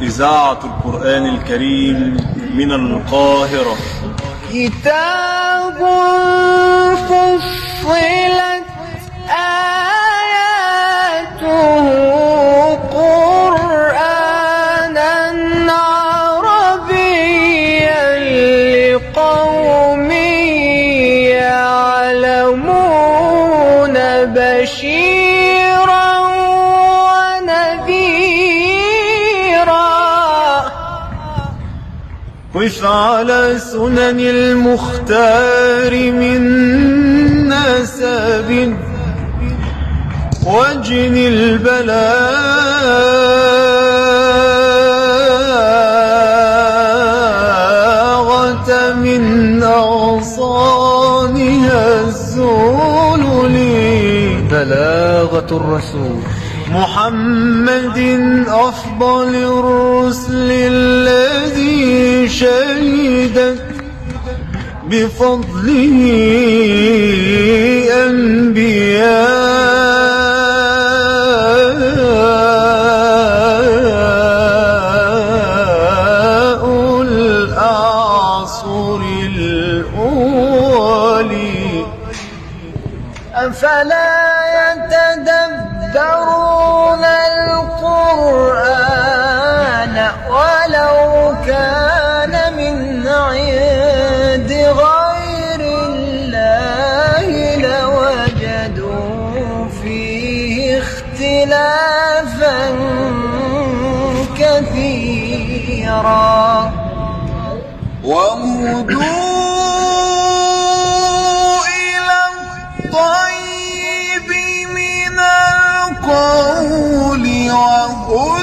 إذاعة القرآن الكريم من القاهرة. كتاب فصلت آياته قرآنا عربيا لقوم يعلمون بشيرا ونذيرا. قف على سنن المختار من نسب واجن البلاغة من أغصانها الزلل. بلاغة الرسول محمد أفضل الرسل الذي شهدت بفضله أنبياء الأعصر الأول. أفلا يتدبرون القرآن ولو كان من عند غير الله لوجدوا فيه اختلافا كثيرا. وهدوا إلى الطيب من القول وهدوا